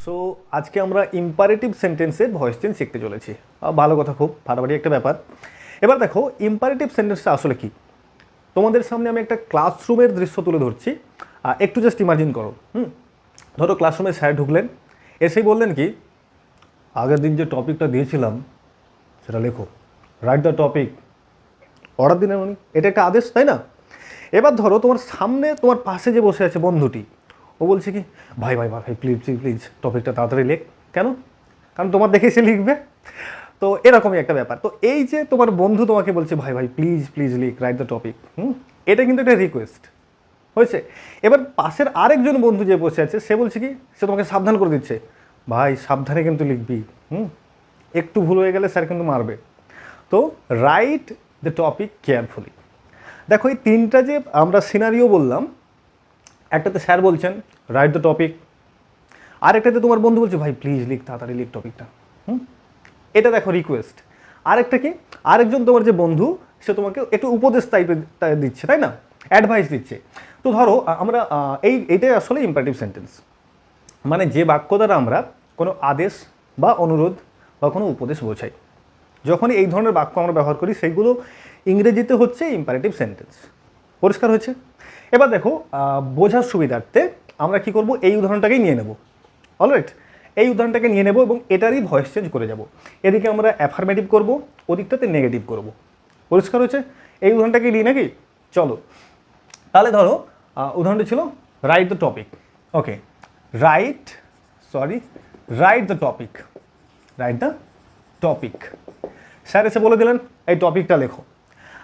So আজকে আমরা imperative সেন্টেন্সের ভয়েস চেঞ্জ শিখতে চলেছি। ভালো কথা, খুব ফাটাফাটি একটা ব্যাপার। এবার দেখো ইম্পারেটিভ সেন্টেন্সটা আসলে কি। তোমাদের সামনে আমি একটা ক্লাসরুমের দৃশ্য তুলে ধরছি, একটু জাস্ট ইমাজিন করো। ধরো ক্লাসরুমে স্যার ঢুকলেন, এসেই বললেন কি, আগের দিন যে টপিকটা দিয়েছিলাম সেটা লেখো, রাইট দ্য টপিক। অর্ডার দিলেন উনি, এটা একটা আদেশ, তাই না? এবার ধরো তোমার সামনে তোমার পাশে যে বসে আছে বন্ধুটি, ও বলছে কি, ভাই ভাই ভাই প্লিজ প্লিজ প্লিজ টপিকটা তাড়াতাড়ি লেখ। কেন? কারণ তোমার দেখে সে লিখবে। তো এরকমই একটা ব্যাপার। তো এই যে তোমার বন্ধু তোমাকে বলছে ভাই ভাই প্লিজ প্লিজ লিখ, রাইট দ্য টপিক, এটা কিন্তু একটা রিকোয়েস্ট হয়েছে। এবার পাশের আরেকজন বন্ধু যে বসে আছে সে বলছে কি, সে তোমাকে সাবধান করে দিচ্ছে, ভাই সাবধানে কিন্তু লিখবি, একটু ভুল হয়ে গেলে স্যার কিন্তু মারবে। তো রাইট দ্য টপিক কেয়ারফুলি। দেখো এই তিনটা যে আমরা সিনারিও বললাম, একটাতে স্যার বলছেন রাইট দ্য টপিক, আরেকটাতে তোমার বন্ধু বলছে ভাই প্লিজ লিখ, তাড়াতাড়ি লিখ টপিকটা। এটা দেখো রিকোয়েস্ট। আরেকটা কি, আরেকজন তোমার যে বন্ধু সে তোমাকে একটু উপদেশ টাইপের দিচ্ছে, তাই না, অ্যাডভাইস দিচ্ছে। তো ধরো আমরা এইটাই আসলে ইম্পারেটিভ সেন্টেন্স, মানে যে বাক্য দ্বারা আমরা কোনো আদেশ বা অনুরোধ বা কোনো উপদেশ বোঝাই। যখনই এই ধরনের বাক্য আমরা ব্যবহার করি সেইগুলো ইংরেজিতে হচ্ছে ইম্পারেটিভ সেন্টেন্স। পরিষ্কার হয়েছে? এবার দেখো বোঝার সুবিধার্থে আমরা কি করব, এই উদাহরণটাকেই নিয়ে নেব। অলরাইট, এই উদাহরণটাকে নিয়ে নেব এবং এটারই ভয়েস চেঞ্জ করে যাব। এদিকে আমরা অ্যাফার্মেটিভ করব, ওদিকটাতে নেগেটিভ করব। পরিষ্কার হয়েছে? এই উদাহরণটাকে নিই নাকি? চলো তাহলে ধরো উদাহরণটা ছিল right the topic. Okay, right the topic, right the topic. Sir এসে বলে দিলেন এই টপিকটা লেখো।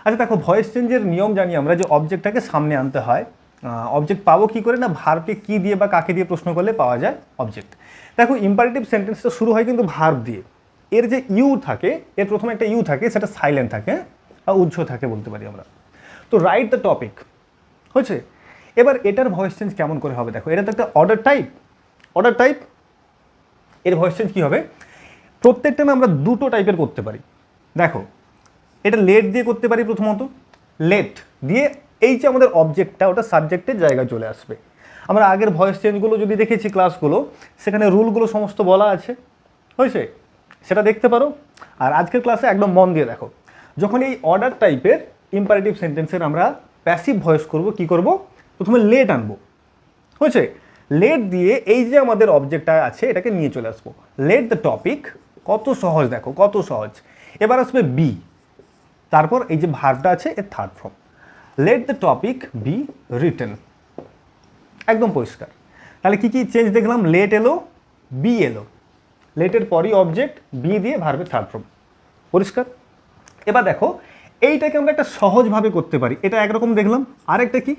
আচ্ছা দেখো, ভয়েস চেঞ্জের নিয়ম জানি আমরা যে অবজেক্টটাকে সামনে আনতে হয়। অবজেক্ট পাবো কী করে না, ভার্বকে কী দিয়ে বা কাকে দিয়ে প্রশ্ন করলে পাওয়া যায় অবজেক্ট। দেখো ইম্পারেটিভ সেন্টেন্সটা শুরু হয় কিন্তু ভার্ব দিয়ে। এর যে ইউ থাকে, এর প্রথমে একটা ইউ থাকে, সেটা সাইলেন্ট থাকে বা উজ্জ্ব থাকে বলতে পারি আমরা। তো রাইট দ্য টপিক হয়েছে। এবার এটার ভয়েস চেঞ্জ কেমন করে হবে দেখো, এটা তো একটা অর্ডার টাইপ। এর ভয়েস চেঞ্জ কী হবে, প্রত্যেকটা না আমরা দুটো টাইপের করতে পারি। দেখো এটা লেট দিয়ে করতে পারি, প্রথমত লেট দিয়ে এই যে আমাদের অবজেক্টটা ওটা সাবজেক্টের জায়গায় চলে আসবে। আমরা আগের ভয়েস চেঞ্জগুলো যদি দেখেছি ক্লাসগুলো, সেখানে রুলগুলো সমস্ত বলা আছে, হয়েছে, সেটা দেখতে পারো। আর আজকের ক্লাসে একদম মন দিয়ে দেখো, যখন এই অর্ডার টাইপের ইম্পারেটিভ সেন্টেন্সের আমরা প্যাসিভ ভয়েস করব, কি করব, প্রথমে লেট আনবো, হয়েছে। লেট দিয়ে এই যে আমাদের অবজেক্টটা আছে এটাকে নিয়ে চলে আসবো, লেট দ্য টপিক। কত সহজ দেখো, কত সহজ। এবার আসবে বি, তারপর এই যে ভার্বটা আছে এর third form, late the topic be written. একদম পরিষ্কার। তাহলে কি কি চেঞ্জ দেখলাম, লেট এলো, বি এলো, লেটের পরই অবজেক্ট, বি দিয়ে ভার্বের থার্ড ফর্ম। পরিষ্কার? এবার দেখো এইটাকে আমরা একটা সহজভাবে করতে পারি, এটা একরকম দেখলাম। আরেকটা কি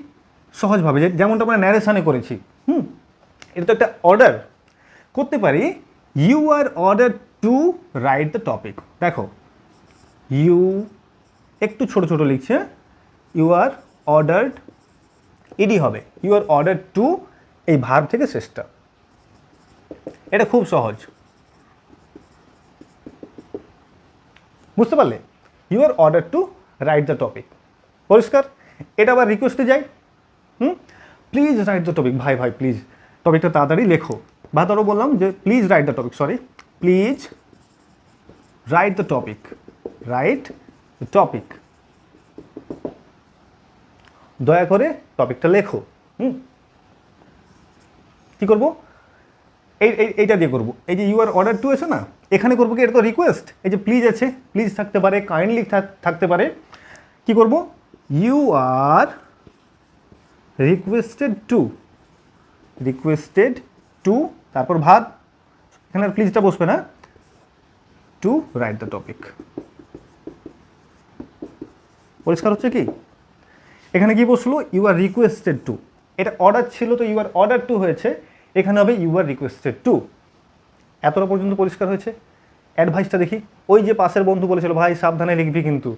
সহজভাবে, যেমনটা আমরা ন্যারেশনে করেছি, এটা তো একটা অর্ডার, করতে পারি you are order to write the topic. দেখো ইউ একটু ছোট ছোট লিখছে, ইউ আর অর্ডার্ড, ইডি হবে, ইউ আর অর্ডার টু, এই ভার্ব থেকে শেষটা। এটা খুব সহজ, বুঝতে পারলে? You are order to write the topic. পরিষ্কার? এটা আবার রিকোয়েস্টে যাই, প্লিজ রাইট দ্য টপিক, ভাই ভাই প্লিজ টপিকটা তাড়াতাড়ি লেখো। বা ধরো বললাম যে please write the topic, please write the topic, right the topic, দয়া করে টপিকটা লেখো। কি করবো, এইটা দিয়ে করবো। এই যে ইউ আর অর্ডার টু আছে না, এখানে করবো কি, এটা তো রিকোয়েস্ট, এই যে প্লিজ আছে, প্লিজ থাকতে পারে, কাইন্ডলি থাকতে পারে। কি করবো, ইউ আর রিকোয়েস্টেড টু, তারপর ভার্ব, এখানে আর প্লিজটা বসবে না, টু রাইট দ্য টপিক। পরিষ্কার হচ্ছে কি? এখানে কি বসলো, ইউ আর রিকোয়েস্টেড টু, এটা অর্ডার ছিল তো ইউ আর অর্ডার টু হয়েছে, এখানে হবে ইউ আর রিকোয়েস্টেড টু। এতটা পর্যন্ত পরিষ্কার হয়েছে? অ্যাডভাইসটা দেখি, ওই যে পাশের বন্ধু বলেছিল ভাই সাবধানে লিখবি কিন্তু,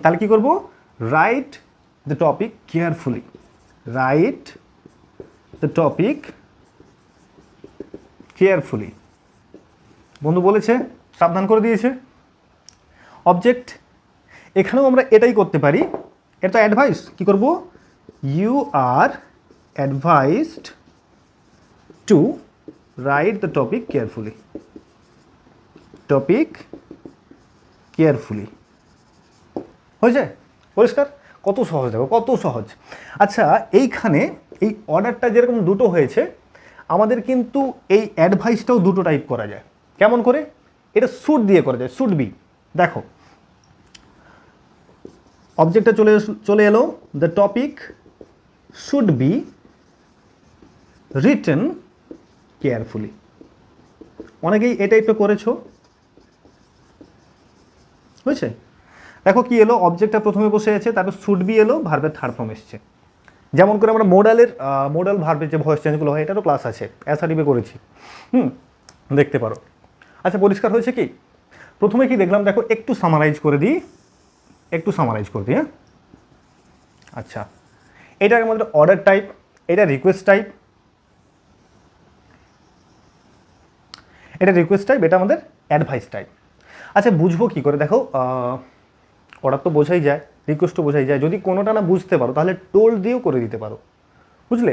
তাহলে কি করব, right the topic carefully, right the topic carefully. বন্ধু বলেছে, সাবধান করে দিয়েছে। অবজেক্ট, এখানেও আমরা এটাই করতে পারি, এটা অ্যাডভাইস। কি করব, you are advised to write the topic carefully. Topic carefully হয়েছে? পরিষ্কার? কত সহজ, দেখো কত সহজ। আচ্ছা, এইখানে এই অর্ডারটা যেরকম দুটো হয়েছে, আমাদের কিন্তু এই অ্যাডভাইসটাও দুটো টাইপ করা যায়। কেমন করে? এটা শুড দিয়ে করা যায়, শুড বি। দেখো অবজেক্টটা চলে এলো, the topic should be written carefully. অনেকেই এই টাইপটা করেছো, বুঝছে? দেখো কি এলো, অবজেক্টটা প্রথমে বসে আছে, তারপর শুড বি এলো, ভার্বের থার্ড ফর্ম এসছে। যেমন করে আমরা মোডাল ভার্বের যে ভয়েস চেঞ্জগুলো হয়, এটারও ক্লাস আছে, অ্যাসারিবে করেছি, দেখতে পারো। আচ্ছা, পরিষ্কার হয়েছে কি? প্রথমে কি দেখলাম দেখো, একটু সামারাইজ করে দিই, হ্যাঁ। আচ্ছা, এটা আমাদের অর্ডার টাইপ, এটা রিকোয়েস্ট টাইপ, এটা আমাদের অ্যাডভাইস টাইপ। আচ্ছা, বুঝবো কি করে? দেখো অর্ডার তো বোঝাই যায়, রিকোয়েস্টও বোঝাই যায়। যদি কোনোটা না বুঝতে পারো তাহলে টোল্ড দিয়েও করে দিতে পারো, বুঝলে?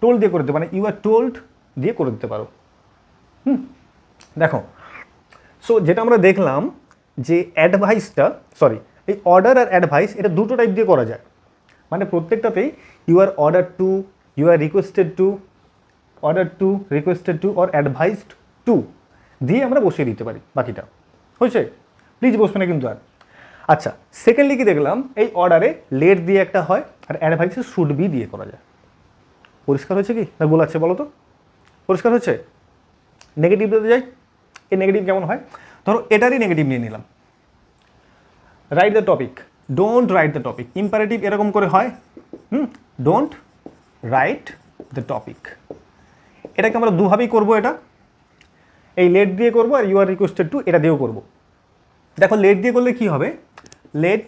টোল্ড দিয়ে করে দিতে, মানে ইউ আর টোল্ড দিয়ে করে দিতে পারো। দেখো, সো যেটা আমরা দেখলাম যে অ্যাডভাইসটা, এই অর্ডার আর অ্যাডভাইস, এটা দুটো টাইপ দিয়ে করা যায়। মানে প্রত্যেকটাতেই you are order to, you are requested to, order to, requested to or advised to দিয়ে আমরা বসিয়ে দিতে পারি। বাকিটা হয়েছে? প্লিজ বসবে না কিন্তু আর। আচ্ছা, সেকেন্ডলি কি দেখলাম, এই অর্ডারে লেট দিয়ে একটা হয়, আর অ্যাডভাইসে শুড বি দিয়ে করা যায়। পরিষ্কার হয়েছে কি না গোলাচ্ছে বলো তো? পরিষ্কার হচ্ছে? নেগেটিভ দিতে যাই, এই নেগেটিভ কেমন হয়? ধরো এটারই নেগেটিভ নিয়ে নিলাম, right the topic, don't write the topic. Imperative এরকম করে হয়, ডোন্ট রাইট দ্য টপিক। এটাকে আমরা দুভাবেই করবো, এটা এই লেট দিয়ে করবো, আর ইউ আর রিকোয়েস্টেড টু এটা দিয়েও করবো। দেখো লেট দিয়ে করলে কি হবে, let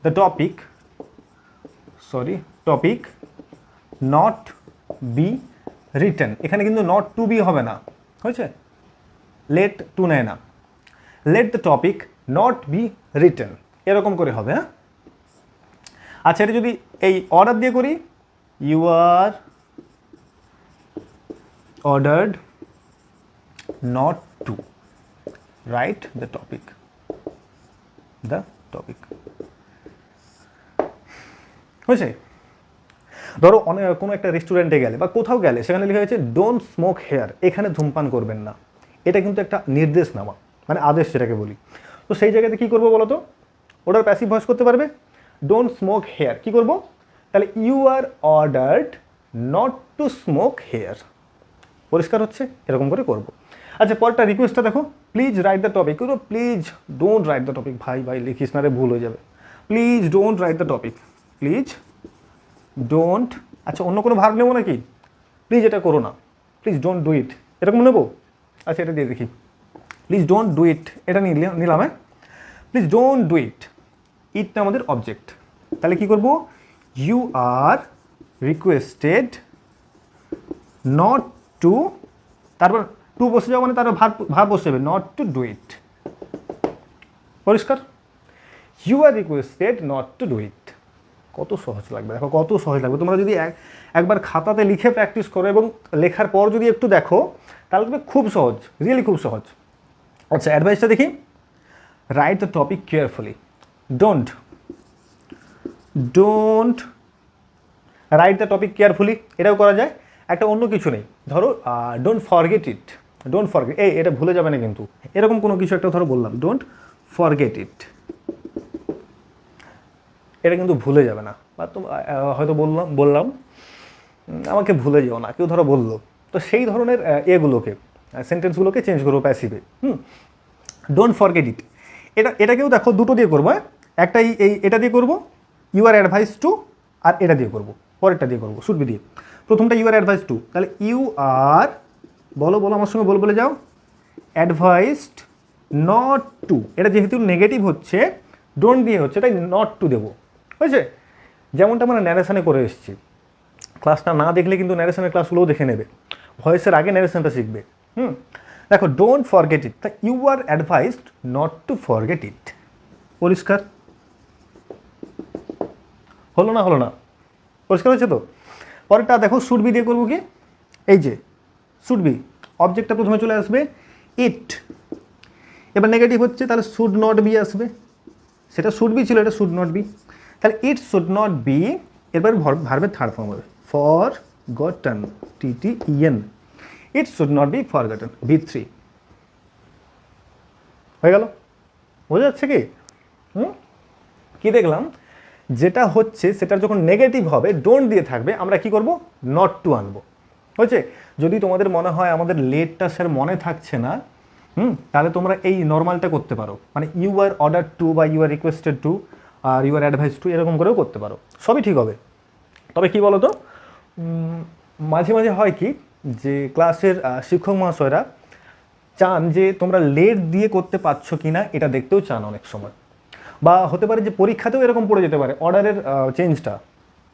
the topic not be written. এখানে কিন্তু নট টু বি হবে না, হয়েছে? লেট টু নেয় না, late the topic not be written, এরকম করে হবে। হ্যাঁ, আচ্ছা, এটা যদি এই অর্ডার দিয়ে করি, you are ordered not to write the topic, হয়েছে? ধরো কোনো একটা রেস্টুরেন্টে গেলে বা কোথাও গেলে, সেখানে লেখা হয়েছে ডোন্ট স্মোক হেয়ার, এখানে ধূমপান করবেন না। এটা কিন্তু একটা নির্দেশনামা, মানে আদেশ যেটাকে বলি। তো সেই জায়গাতে কী করবো বলো তো? ওটার প্যাসিভ ভয়েস করতে পারবে, ডোন্ট স্মোক হেয়ার। কী করবো তাহলে? You are ordered not to smoke here. পরিষ্কার হচ্ছে? এরকম করে করবো। আচ্ছা, পরটা রিকোয়েস্টটা দেখো, প্লিজ রাইট দ্য টপিক। করবো please don't write the topic. ভাই লিখিস না রে, ভুল হয়ে যাবে। Please don't write the topic, please don't. আচ্ছা, অন্য কোনো ভার্ব নেবো নাকি? প্লিজ এটা করো না, প্লিজ ডোন্ট ডু ইট, এরকম নেবো? আচ্ছা, এটা দিয়ে দেখি, প্লিজ ডোন্ট ডু ইট, এটা নিলাম। হ্যাঁ, প্লিজ ডোন্ট ডু ইট, ইটটা আমাদের অবজেক্ট। তাহলে কি করবো? You are requested not to, তারপর টু বসে যাবো, মানে তারপর ভার্ব বসে যাবে, নট টু ডু ইট। পরিষ্কার? You are requested not to do it. কত সহজ লাগবে, দেখো কত সহজ লাগবে। তোমরা যদি একবার খাতাতে লিখে প্র্যাকটিস করো এবং লেখার পর যদি একটু দেখো, তাহলে তুমি খুব সহজ, রিয়েলি খুব সহজ। আচ্ছা, অ্যাডভাইসটা দেখি, right the topic carefully. Don't write the topic carefully, এটাও করা যায়। একটা অন্য কিছু নেই, ধরো ডোন্ট ফরগেট ইট, এটা ভুলে যাবে না কিন্তু, এরকম কোনো কিছু একটা ধরো বললাম, ডোন্ট ফরগেট ইট, এটা কিন্তু ভুলে যাবে না। বা তো হয়তো বললাম আমাকে ভুলে যেও না, কেউ ধরো বললো, তো সেই ধরনের সেন্টেন্সগুলোকে চেঞ্জ করবো প্যাসিভে। ডোন্ট ফরগেট ইট, এটাকেও দেখো দুটো দিয়ে করবো। একটা এটা দিয়ে করবো, ইউ আর অ্যাডভাইস টু, আর এটা দিয়ে করবো, পরেরটা দিয়ে করবো শুড বি দিয়ে। প্রথমটা ইউ আর অ্যাডভাইস টু, তাহলে ইউ আর বলো আমার সঙ্গে বলে যাও, অ্যাডভাইসড নট টু। এটা যেহেতু নেগেটিভ হচ্ছে, ডোন্ট দিয়ে হচ্ছে, তাই নট টু দেবো, হয়েছে? যেমনটা আমরা ন্যারেশনে করে এসেছি। ক্লাসটা না দেখলে কিন্তু ন্যারেশনের ক্লাসগুলোও দেখে নেবে, ভয়েসের আগে ন্যারেশনটা শিখবে। দেখো, ডোন্ট ফরগেট ইট, তা you are advised not to forget it. পরিষ্কার হলো না? পরিষ্কার হচ্ছে তো? পরেরটা দেখো, শুড বি দিয়ে করবো কি, এই যে শুড বি, অবজেক্টটা প্রথমে চলে আসবে ইট, এবার নেগেটিভ হচ্ছে তাহলে শুড নট বি আসবে, সেটা শুড বি ছিল, এটা শুড নট বি, তাহলে ইট শুড নট বি, এরপর ভার্বের থার্ড ফর্ম হবে forgotten, TTEN, it should not be forgotten, V3 হয়ে গেল। বোঝা যাচ্ছে কি? কি দেখলাম, যেটা হচ্ছে সেটার যখন নেগেটিভ হবে ডোন্ট দিয়ে থাকবে, আমরা কি করব, নট টু আনবো। হয়েছে? যদি তোমাদের মনে হয় আমাদের লেটটা স্যার মনে থাকছে না, তাহলে তোমরা এই নর্মালটা করতে পারো, মানে ইউ আর অর্ডার টু বা ইউ আর রিকোয়েস্টেড টু আর ইউ আর অ্যাডভাইস টু, এরকম করেও করতে পারো, সবই ঠিক হবে। তবে কি বলো তো, মাঝে মাঝে হয় কি যে ক্লাসের শিক্ষক মহাশয়রা চান যে তোমরা লেট দিয়ে করতে পারছো কি না এটা দেখতেও চান অনেক সময়, বা হতে পারে যে পরীক্ষাতেও এরকম পড়ে যেতে পারে অর্ডারের চেঞ্জটা,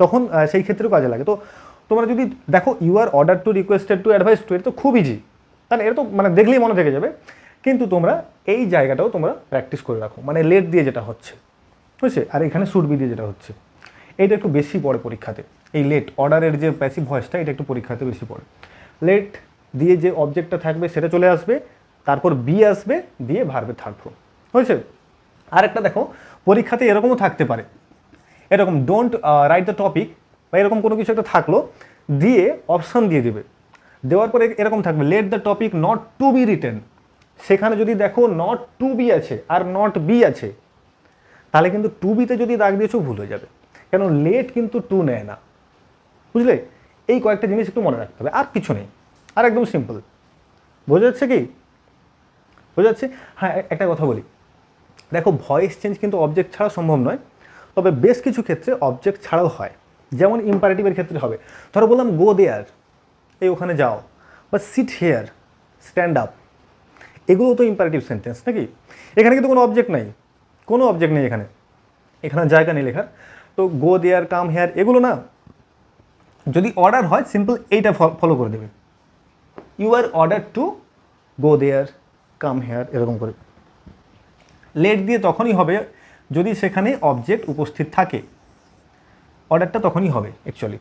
তখন সেই ক্ষেত্রেও কাজে লাগে। তো তোমরা যদি দেখো you are order to, requested to, advice to, এটা তো খুব ইজি, তাহলে এটা তো মানে দেখলেই মনে থেকে যাবে, কিন্তু তোমরা এই জায়গাটাও তোমরা প্র্যাকটিস করে রাখো, মানে লেট দিয়ে যেটা হচ্ছে, বুঝছে, আর এখানে শুড বি দিয়ে যেটা হচ্ছে, এইটা একটু বেশি পড়ে পরীক্ষাতে, এই লেট অর্ডারের যে প্যাসিভ ভয়েসটা এটা একটু পরীক্ষাতে বেশি পড়ে। লেট দিয়ে যে অবজেক্টটা থাকবে সেটা চলে আসবে, তারপর বি আসবে, দিয়ে ভার্বের থার্ড ফর্ম, হয়েছে। আরেকটা দেখো পরীক্ষাতে এরকমও থাকতে পারে, এরকম ডোন্ট রাইট দ্য টপিক বা এরকম কোনো কিছু একটা থাকলো, দিয়ে অপশান দিয়ে দেবে, দেওয়ার পরে এরকম থাকবে let the topic not to be written, সেখানে যদি দেখো নট টু বি আছে আর নট বি আছে, তাহলে কিন্তু টু বিতে যদি দাগ দিয়েছো ভুল হয়ে যাবে, কেন লেট কিন্তু টু নেয় না, বুঝলে। এই কয়েকটা জিনিস একটু মনে রাখতে হবে, আর কিছু নেই, আর একদম সিম্পল। বোঝা যাচ্ছে কি? বোঝা যাচ্ছে? হ্যাঁ, একটা কথা বলি, দেখো ভয়েস চেঞ্জ কিন্তু অবজেক্ট ছাড়া সম্ভব নয়, তবে বেশ কিছু ক্ষেত্রে অবজেক্ট ছাড়াও হয়, যেমন ইম্পারেটিভের ক্ষেত্রে হবে, ধরো বললাম গো দেয়ার, এই ওখানে যাও, বা সিট হেয়ার, স্ট্যান্ড আপ, এগুলো তো ইম্পারেটিভ সেন্টেন্স নাকি? এখানে কিন্তু কোনো অবজেক্ট নাই, কোনো অবজেক্ট নেই এখানে, এখানে জায়গা নেই লেখার, তো গো দেয়ার, কাম হেয়ার, এগুলো না, যদি অর্ডার হয় সিম্পল এইটা ফলো করে দেবে, you are order to go there, come here, এরকম করে। লেট দিয়ে তখনই হবে যদি সেখানে অবজেক্ট উপস্থিত থাকে, অর্ডারটা তখনই হবে অ্যাকচুয়ালি।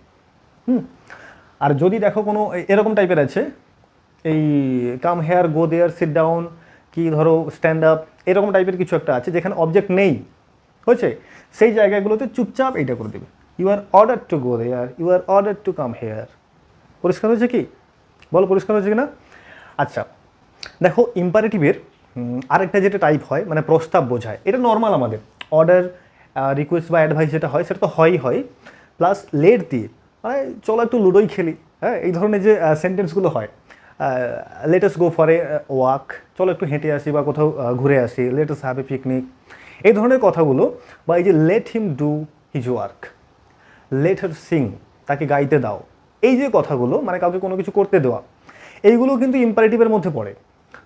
আর যদি দেখো কোনো এরকম টাইপের আছে, এই come here, go there, sit down, কি ধরো স্ট্যান্ড আপ, এরকম টাইপের কিছু একটা আছে যেখানে অবজেক্ট নেই, হয়েছে, সেই জায়গাগুলোতে চুপচাপ এইটা করে দেবে, you are order to go there, you are order to come here. পরিষ্কার হয়েছে কি? বলো পরিষ্কার হয়েছে কি না? আচ্ছা দেখো ইম্পারেটিভের আরেকটা যেটা টাইপ হয়, মানে প্রস্তাব বোঝায়, এটা নর্মাল আমাদের অর্ডার, রিকোয়েস্ট বা অ্যাডভাইস যেটা হয় সেটা তো হয়, প্লাস লেট দিয়ে, মানে চলো একটু লুডোই খেলি, হ্যাঁ, এই ধরনের যে সেন্টেন্সগুলো হয়, let us go for a walk, চলো একটু হেঁটে আসি বা কোথাও ঘুরে আসি, লেটাস হ্যাভ এ পিকনিক, এই ধরনের কথাগুলো, বা এই যে let him do his work, let her Singh, তাকে গাইতে দাও, এই যে কথাগুলো মানে কাউকে কোনো কিছু করতে দেওয়া, এইগুলো কিন্তু ইম্পারেটিভের মধ্যে পড়ে।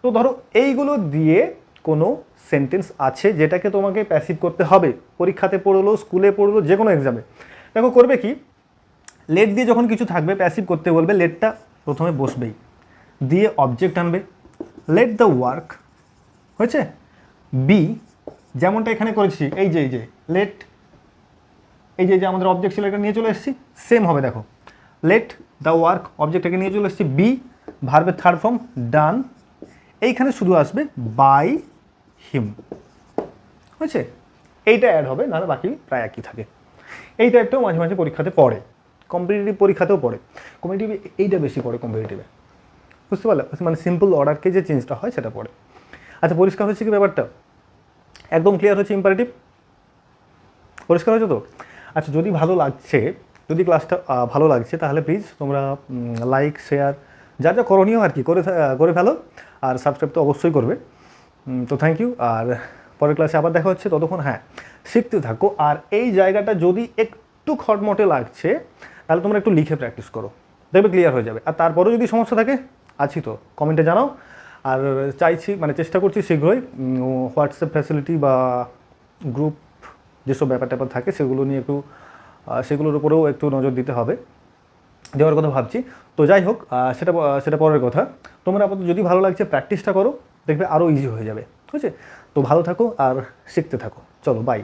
তো ধরো এইগুলো দিয়ে কোনো সেন্টেন্স আছে যেটাকে তোমাকে প্যাসিভ করতে হবে, পরীক্ষাতে পড়লো, স্কুলে পড়লো, যে কোনো এক্সামে, দেখো করবে কি, লেট দিয়ে যখন কিছু থাকবে প্যাসিভ করতে বলবে, লেটটা প্রথমে বসবেই, দিয়ে অবজেক্ট আনবে, লেট দ্য ওয়ার্ক, হয়েছে, বি, যেমনটা এখানে করেছি, এই যে লেট, এই যে আমাদের অবজেক্ট ছিল এটা নিয়ে চলে এসেছি, সেম হবে দেখো, লেট দ্য ওয়ার্ক, অবজেক্টটাকে নিয়ে চলে এসেছি, বি, ভার্বের থার্ড ফর্ম ডান, এইখানে শুধু আসবে বাই হিম, হয়েছে, এইটা অ্যাড হবে, নাহলে বাকি প্রায় একই থাকে। এইটা একটাও মাঝে মাঝে পরীক্ষাতে পড়ে, কম্পিটিটিভ পরীক্ষাতেও পড়ে, কম্পিটিটিভ এইটা বেশি পড়ে কম্পিটিটিভে, বুঝতে পারলে, মানে সিম্পল অর্ডারকে যে চেঞ্জটা হয় সেটা পড়ে। আচ্ছা পরিষ্কার হচ্ছে কি ব্যাপারটা? একদম ক্লিয়ার হচ্ছে ইম্পারেটিভ? পরিষ্কার হয়েছে তো? আচ্ছা যদি ভালো লাগছে, যদি ক্লাসটা ভালো লাগছে, তাহলে প্লিজ তোমরা লাইক, শেয়ার, যা যা করণীয় আর কি করে ফেলো, আর সাবস্ক্রাইব তো অবশ্যই করবে। তো থ্যাংক ইউ, আর পরের ক্লাসে আবার দেখা হচ্ছে, ততক্ষণ হ্যাঁ শিখতে থাকো, আর এই জায়গাটা যদি একটু খটমটে লাগছে তাহলে তোমরা একটু লিখে প্র্যাকটিস করো, দেখবে ক্লিয়ার হয়ে যাবে। আর তারপরেও যদি সমস্যা থাকে, আছি তো, কমেন্টে জানাও। আর চাইছি, মানে চেষ্টা করছি শীঘ্রই হোয়াটসঅ্যাপ ফ্যাসিলিটি বা গ্রুপ যেসব ব্যাপার ট্যাপার থাকে সেগুলো নিয়ে একটু, সেগুলোর উপরেও একটু নজর দিতে হবে, দেওয়ার কথা ভাবছি। তো যাই হোক, সেটা পরের কথা। তোমরা আপাতত যদি ভালো লাগছে প্র্যাকটিসটা করো, দেখবে আরও ইজি হয়ে যাবে, ঠিক আছে? তো ভালো থাকো আর শিখতে থাকো, চলো বাই।